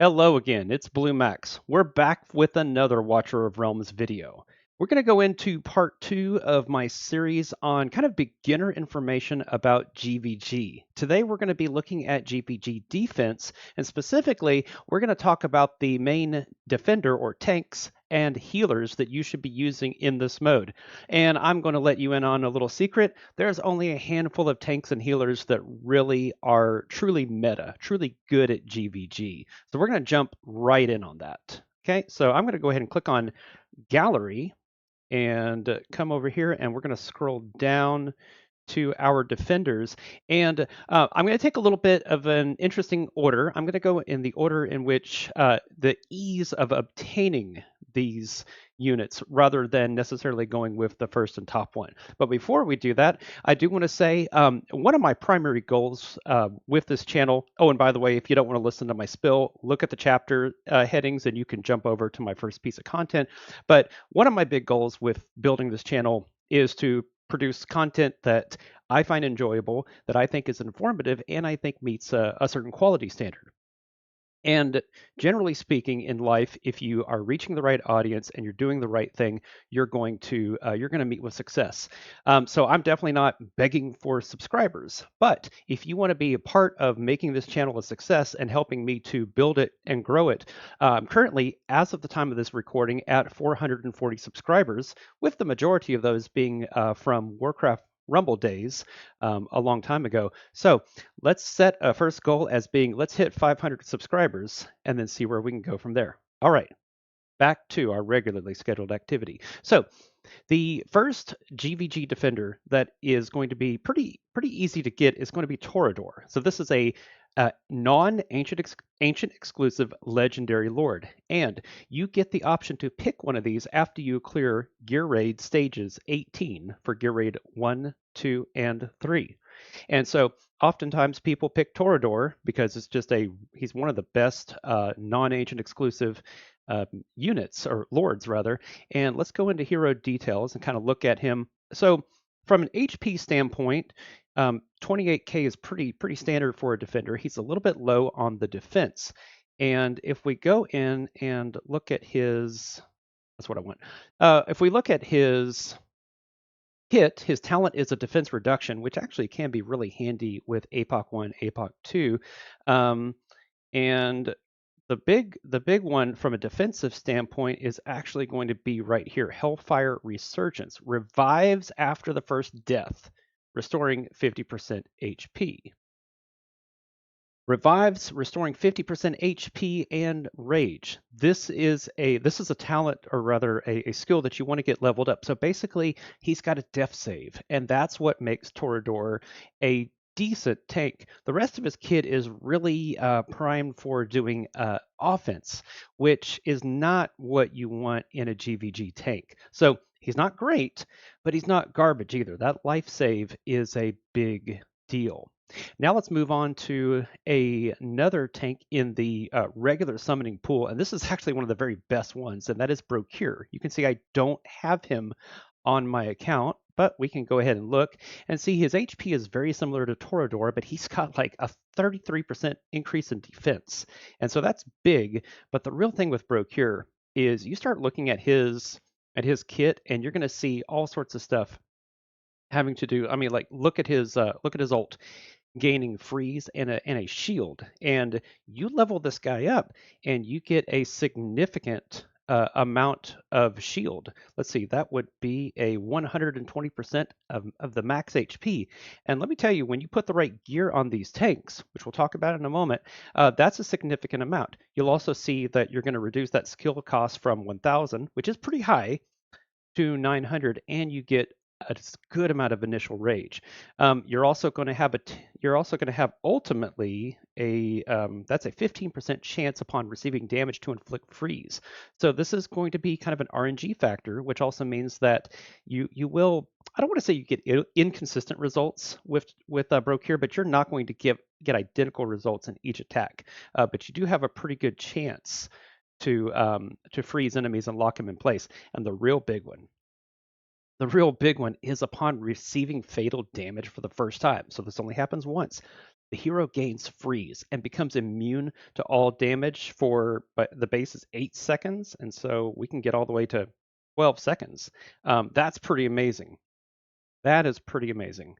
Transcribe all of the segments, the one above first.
Hello again, it's Blue Max. We're back with another Watcher of Realms video. We're going to go into part 2 of my series on kind of beginner information about GvG. Today we're going to be looking at GvG defense, and specifically we're going to talk about the main defender or tanks and healers that you should be using in this mode. And I'm going to let you in on a little secret. There's only a handful of tanks and healers that really are truly meta, truly good at GvG. So we're going to jump right in on that. Okay, so I'm going to go ahead and click on Gallery and come over here, and we're going to scroll down to our defenders. And I'm going to take a little bit of an interesting order. I'm going to go in the order in which the ease of obtaining these units rather than necessarily going with the first and top one. But before we do that, I do want to say one of my primary goals with this channel, oh, and by the way, if you don't want to listen to my spill, look at the chapter headings and you can jump over to my first piece of content. But one of my big goals with building this channel is to produce content that I find enjoyable, that I think is informative, and I think meets a certain quality standard. And generally speaking, in life, if you are reaching the right audience and you're doing the right thing, you're going to meet with success. So I'm definitely not begging for subscribers, but if you want to be a part of making this channel a success and helping me to build it and grow it, I'm currently, as of the time of this recording, at 440 subscribers, with the majority of those being from Warcraft Rumble days a long time ago. So let's set a first goal as being, let's hit 500 subscribers and then see where we can go from there. All right, back to our regularly scheduled activity. So the first GvG defender that is going to be pretty easy to get is going to be Torodor. So this is a non-ancient exclusive legendary lord, and you get the option to pick one of these after you clear Gear Raid stages 18 for Gear Raid 1, 2, and 3. And so oftentimes people pick Torodor because he's one of the best non-ancient exclusive units, or lords rather. And let's go into hero details and kind of look at him. So from an HP standpoint, 28k is pretty standard for a defender. He's a little bit low on the defense. And if we go in and look at his, that's what I want. If we look at his his talent is a defense reduction, which actually can be really handy with APOC 1, APOC 2. And the big one from a defensive standpoint is actually going to be right here. Hellfire Resurgence revives after the first death, restoring 50% HP. Revives, restoring 50% HP and rage. This is a talent, or rather a skill that you want to get leveled up. So basically, he's got a death save, and that's what makes Torodor a decent tank. The rest of his kit is really primed for doing offense, which is not what you want in a GvG tank. So he's not great, but he's not garbage either. That life save is a big deal. Now let's move on to another tank in the regular summoning pool, and this is actually one of the very best ones, and that is Brokkir. You can see I don't have him on my account, but we can go ahead and look and see his HP is very similar to Torodor, but he's got like a 33% increase in defense, and so that's big. But the real thing with Brokkir is you start looking at his kit, and you're going to see all sorts of stuff having to do. I mean, like look at his ult, gaining freeze and a shield, and you level this guy up and you get a significant amount of shield. Let's see, that would be a 120% of the max HP. And let me tell you, when you put the right gear on these tanks, which we'll talk about in a moment, that's a significant amount. You'll also see that you're going to reduce that skill cost from 1000, which is pretty high, to 900, and you get a good amount of initial rage. You're also going to have ultimately that's a 15% chance upon receiving damage to inflict freeze. So this is going to be kind of an RNG factor, which also means that you will, I don't want to say you get inconsistent results with Brokkir, but you're not going to get identical results in each attack. But you do have a pretty good chance to freeze enemies and lock them in place. And the real big one is upon receiving fatal damage for the first time. So this only happens once. the hero gains freeze and becomes immune to all damage for, but the base is 8 seconds, and so we can get all the way to 12 seconds. That's pretty amazing. That is pretty amazing.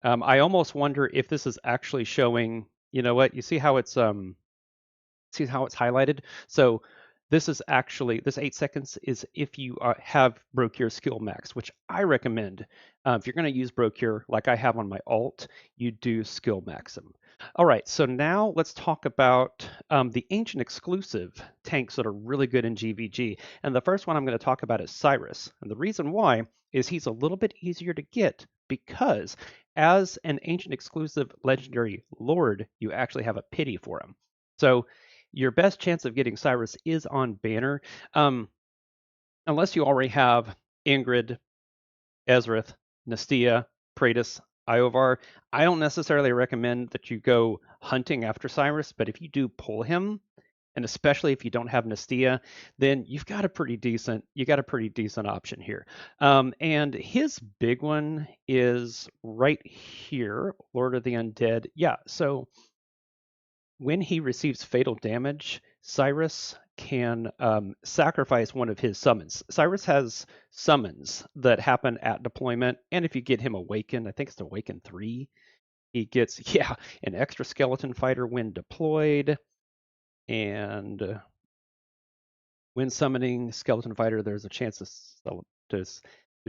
I almost wonder if this is actually showing, you know what, you see how it's highlighted? So this is actually, this 8 seconds is if you have Brokkir skill max, which I recommend. If you're going to use Brokkir, like I have on my alt, you do skill max them. All right, so now let's talk about the ancient exclusive tanks that are really good in GvG. And the first one I'm going to talk about is Cyrus. And the reason why is he's a little bit easier to get because as an ancient exclusive legendary lord, you actually have a pity for him. So your best chance of getting Cyrus is on banner, unless you already have Ingrid, Ezrith, Nestia, Praetus, Iovar. I don't necessarily recommend that you go hunting after Cyrus, but if you do pull him, and especially if you don't have Nestia, then you've got a pretty decent option here. And his big one is right here, Lord of the Undead. Yeah, so when he receives fatal damage, Cyrus can sacrifice one of his summons. Cyrus has summons that happen at deployment, and if you get him awakened, I think it's awakened 3, he gets, yeah, an extra skeleton fighter when deployed, and when summoning skeleton fighter, there's a chance to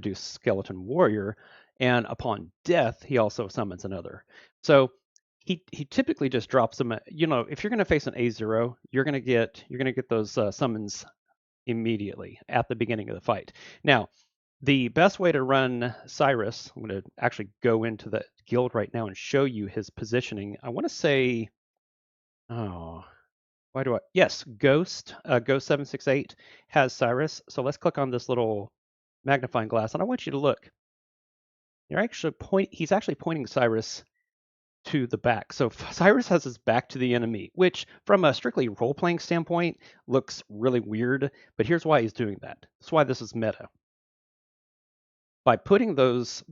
do skeleton warrior, and upon death, he also summons another. So he typically just drops them. You know, if you're going to face an A0, you're going to get those summons immediately at the beginning of the fight. Now, the best way to run Cyrus, I'm going to actually go into the guild right now and show you his positioning. I want to say, oh, why do I? Yes, Ghost 768 has Cyrus. So let's click on this little magnifying glass, and I want you to look. He's actually pointing Cyrus to the back. So Cyrus has his back to the enemy, which from a strictly role-playing standpoint looks really weird, but here's why he's doing that. That's why this is meta. By putting those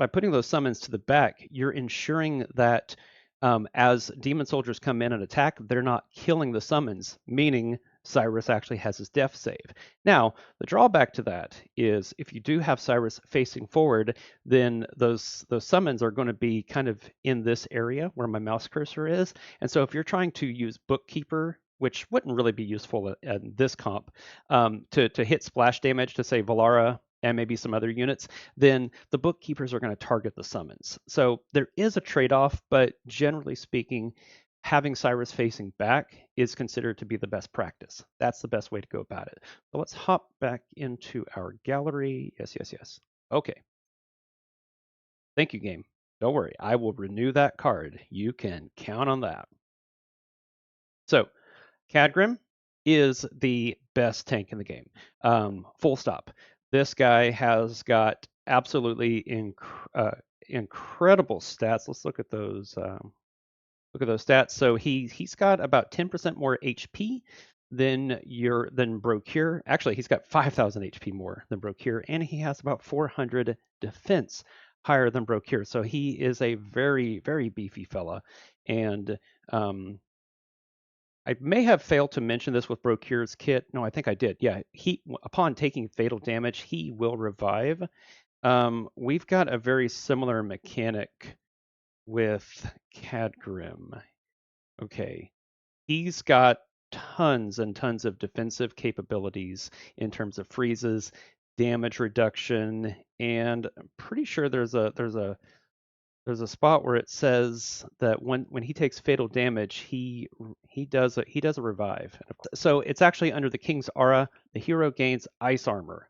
summons to the back, you're ensuring that as demon soldiers come in and attack, they're not killing the summons, meaning Cyrus actually has his death save. Now, the drawback to that is if you do have Cyrus facing forward, then those summons are going to be kind of in this area where my mouse cursor is. And so if you're trying to use Bookkeeper, which wouldn't really be useful in this comp, to hit splash damage to say Valara and maybe some other units, then the bookkeepers are going to target the summons. So there is a trade-off, but generally speaking, having Cyrus facing back is considered to be the best practice. That's the best way to go about it. So let's hop back into our gallery. Yes, yes, yes. Okay. Thank you, game. Don't worry, I will renew that card. You can count on that. So Khadgrim is the best tank in the game. Full stop. This guy has got absolutely incredible stats. Let's look at those. Look at those stats. So he's got about 10% more HP than Brokkir. Actually, he's got 5,000 HP more than Brokkir, and he has about 400 defense higher than Brokkir. So he is a very, very beefy fella, and I may have failed to mention this with Brokkir's kit. No, I think I did. Yeah, upon taking fatal damage, he will revive. We've got a very similar mechanic with Khadgrim. Okay, he's got tons and tons of defensive capabilities in terms of freezes, damage reduction, and I'm pretty sure there's a spot where it says that when he takes fatal damage, he does a revive. So it's actually under the King's Aura. The hero gains ice armor.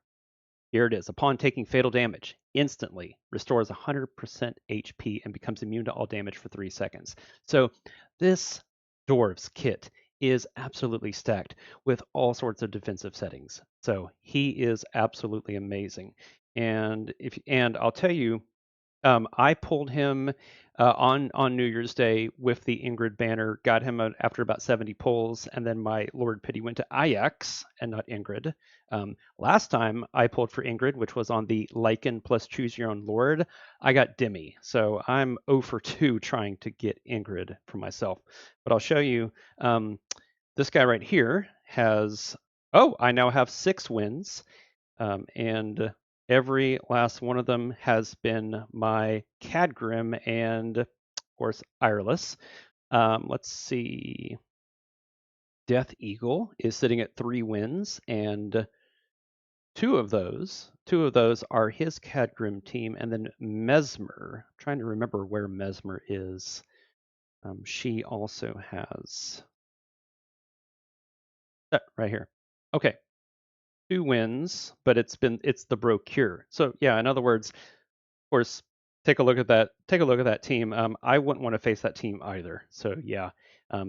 Here it is. Upon taking fatal damage, instantly restores 100% HP and becomes immune to all damage for 3 seconds. So this dwarf's kit is absolutely stacked with all sorts of defensive settings. So he is absolutely amazing. And I'll tell you, I pulled him on New Year's Day with the Ingrid banner, got him after about 70 pulls, and then my Lord Pity went to Ajax and not Ingrid. Last time I pulled for Ingrid, which was on the Lycan plus Choose Your Own Lord, I got Demi. So I'm 0 for 2 trying to get Ingrid for myself. But I'll show you this guy right here has, oh, I now have 6 wins. And every last one of them has been my Khadgrim and, of course, Eirlys. Let's see. Death Eagle is sitting at 3 wins, and two of those are his Khadgrim team, and then Mesmer. I'm trying to remember where Mesmer is. She also has right here. Okay, 2 wins, but it's the Brokkir. So yeah, in other words, of course, take a look at that. Take a look at that team. I wouldn't want to face that team either. So yeah,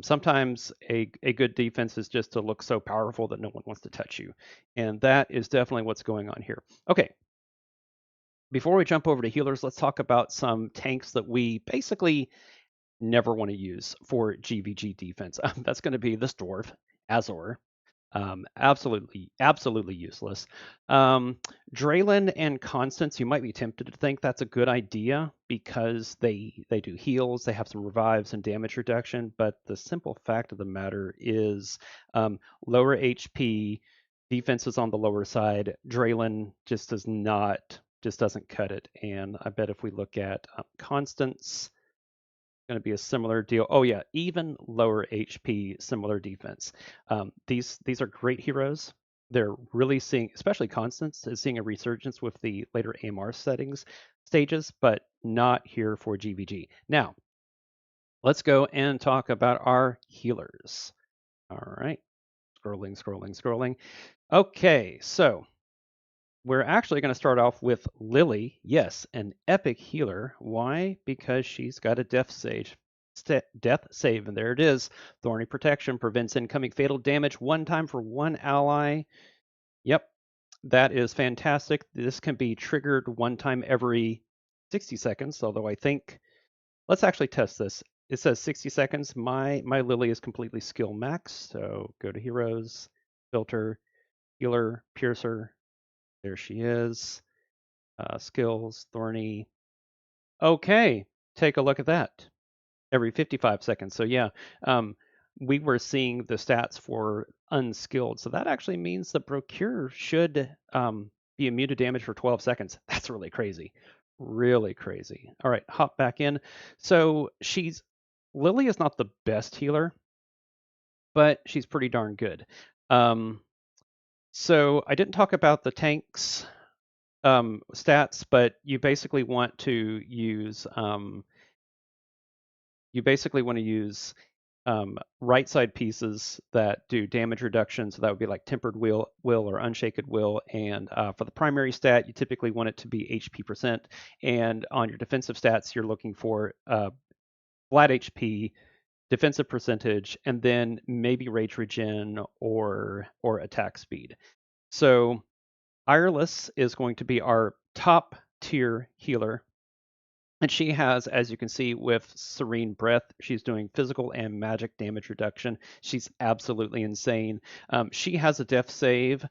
sometimes a good defense is just to look so powerful that no one wants to touch you, and that is definitely what's going on here. Okay, before we jump over to healers, let's talk about some tanks that we basically never want to use for GvG defense. That's going to be this dwarf, Azor. Absolutely useless. Draylen and Constance, you might be tempted to think that's a good idea because they do heals, they have some revives and damage reduction, but the simple fact of the matter is lower HP, defense is on the lower side. Draylen just doesn't cut it. And I bet if we look at Constance, going to be a similar deal. Oh yeah, even lower HP, similar defense. These are great heroes. They're really seeing, especially Constance is seeing a resurgence with the later AMR stages, but not here for GvG. Now, let's go and talk about our healers. All right, scrolling. Okay, so we're actually going to start off with Lili. Yes, an epic healer. Why? Because she's got a death save, and there it is. Thorny Protection prevents incoming fatal damage 1 time for 1 ally. Yep, that is fantastic. This can be triggered 1 time every 60 seconds, although I think, let's actually test this. It says 60 seconds. My Lili is completely skill max, so go to heroes, filter, healer, piercer. There she is. Skills, Thorny. Okay, take a look at that. Every 55 seconds. So yeah, we were seeing the stats for unskilled. So that actually means the Brokkir should be immune to damage for 12 seconds. That's really crazy. Really crazy. All right, hop back in. So Lili is not the best healer, but she's pretty darn good. So I didn't talk about the tanks stats, but you basically want to use right side pieces that do damage reduction. So that would be like tempered will or unshaken will. And for the primary stat, you typically want it to be HP percent. And on your defensive stats, you're looking for flat HP, defensive percentage, and then maybe rage regen or attack speed. So Eirlys is going to be our top tier healer. And she has, as you can see, with Serene Breath, she's doing physical and magic damage reduction. She's absolutely insane. She has a death save.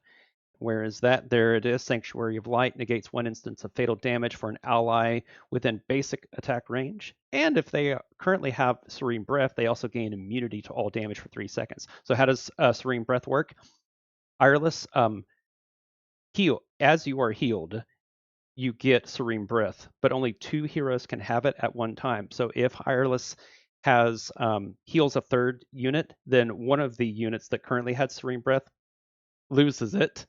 Where is that? There it is. Sanctuary of Light negates 1 instance of fatal damage for an ally within basic attack range. And if they currently have Serene Breath, they also gain immunity to all damage for 3 seconds. So how does Serene Breath work? Eirlys, heal. As you are healed, you get Serene Breath, but only 2 heroes can have it at one time. So if Eirlys has heals a 3rd unit, then one of the units that currently had Serene Breath loses it,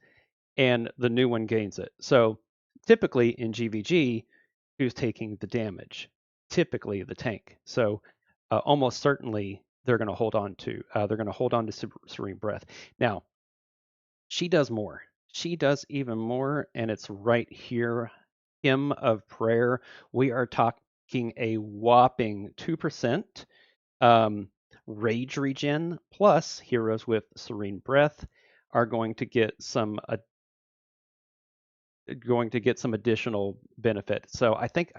and the new one gains it. So typically in GvG, who's taking the damage? Typically the tank. So almost certainly they're going to hold on to Serene Breath. Now, she does more. She does even more, and it's right here. Hymn of Prayer. We are talking a whopping 2% rage regen, plus heroes with Serene Breath are going to get some going to get some additional benefit. So I think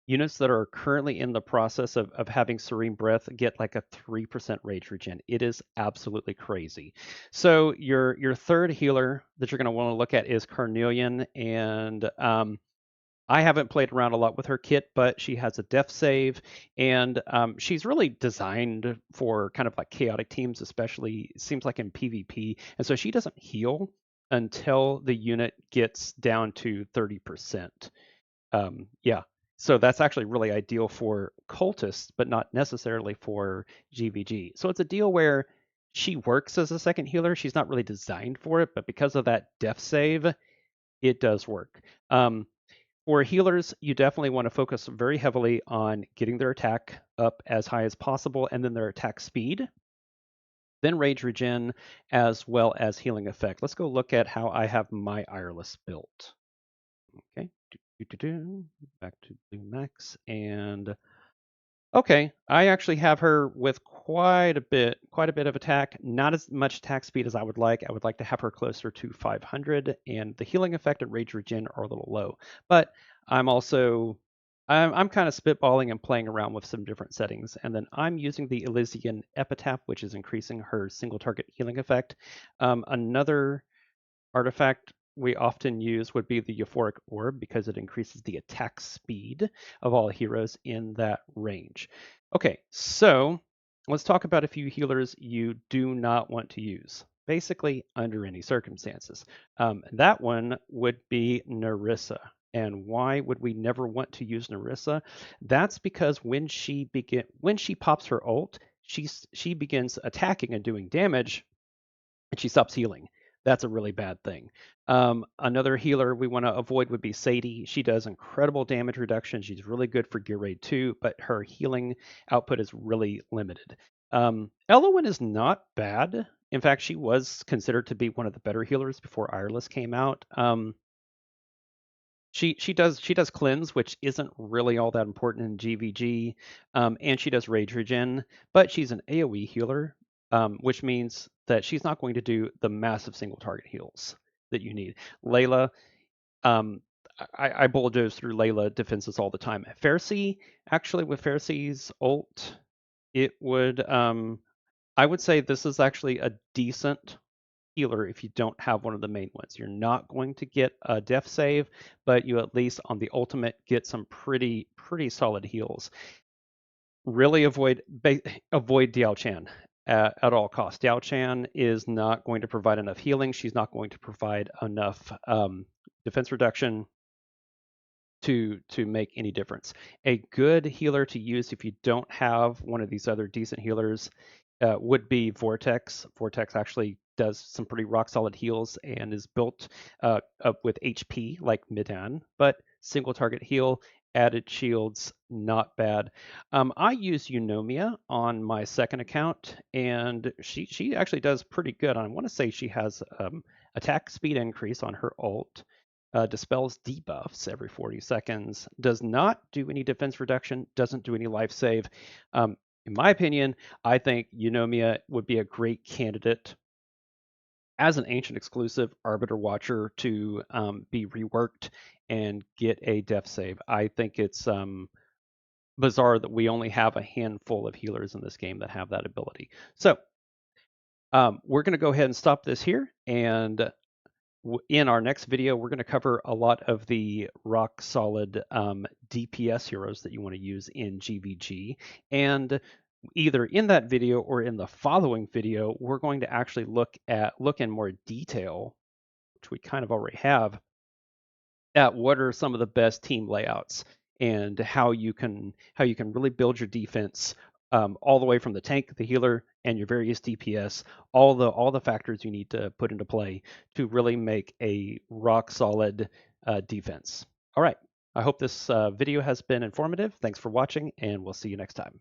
units that are currently in the process of having Serene Breath get like a 3% rage regen. It is absolutely crazy. So your third healer that you're going to want to look at is Carnelian, and I haven't played around a lot with her kit, but she has a death save, and she's really designed for kind of like chaotic teams, especially it seems like in PvP. And so she doesn't heal until the unit gets down to 30%. Yeah, so that's actually really ideal for cultists, but not necessarily for GvG. So it's a deal where she works as a second healer. She's not really designed for it, but because of that death save, it does work. For healers, you definitely want to focus very heavily on getting their attack up as high as possible, and then their attack speed, then rage regen, as well as healing effect. Let's go look at how I have my Eirlys built. Okay, back to Blue Max, and okay, I actually have her with quite a bit of attack, not as much attack speed as I would like. I would like to have her closer to 500, and the healing effect and rage regen are a little low. But I'm also I'm kind of spitballing and playing around with some different settings, and then I'm using the Elysian Epitaph, which is increasing her single target healing effect. Another artifact we often use would be the Euphoric Orb because it increases the attack speed of all heroes in that range. Okay, so let's talk about a few healers you do not want to use, basically under any circumstances. That one would be Nerissa. And why would we never want to use Nerissa? That's because when she pops her ult, she begins attacking and doing damage, and she stops healing. That's a really bad thing. Another healer we want to avoid would be Sadie. She does incredible damage reduction. She's really good for Gear Raid 2, but her healing output is really limited. Elowen is not bad. In fact, she was considered to be one of the better healers before Eirlys came out. She does cleanse, which isn't really all that important in GvG, and she does rage regen, but she's an AOE healer, which means that she's not going to do the massive single target heals that you need. Layla, um, I bulldoze through Layla defenses all the time. Pharisee, actually, with Pharisee's ult, it would I would say this is actually a decent healer if you don't have one of the main ones. You're not going to get a death save, but you at least on the ultimate get some pretty solid heals. Really avoid Diao Chan at all costs. Diao Chan is not going to provide enough healing. She's not going to provide enough defense reduction to make any difference. A good healer to use if you don't have one of these other decent healers would be Vortex. Vortex actually does some pretty rock solid heals and is built up with HP like Midan, but single target heal, added shields, not bad. I use Eunomia on my second account, and she actually does pretty good. I want to say she has attack speed increase on her ult. Dispels debuffs every 40 seconds, does not do any defense reduction, doesn't do any life save. In my opinion, I think Eunomia would be a great candidate as an ancient exclusive Arbiter Watcher to be reworked and get a death save. I think it's bizarre that we only have a handful of healers in this game that have that ability. So we're going to go ahead and stop this here, and in our next video, we're going to cover a lot of the rock solid DPS heroes that you want to use in GvG. And either in that video or in the following video, we're going to actually look in more detail, which we kind of already have, at what are some of the best team layouts and how you can really build your defense all the way from the tank, the healer, and your various DPS, all the factors you need to put into play to really make a rock solid defense. All right. I hope this video has been informative. Thanks for watching, and we'll see you next time.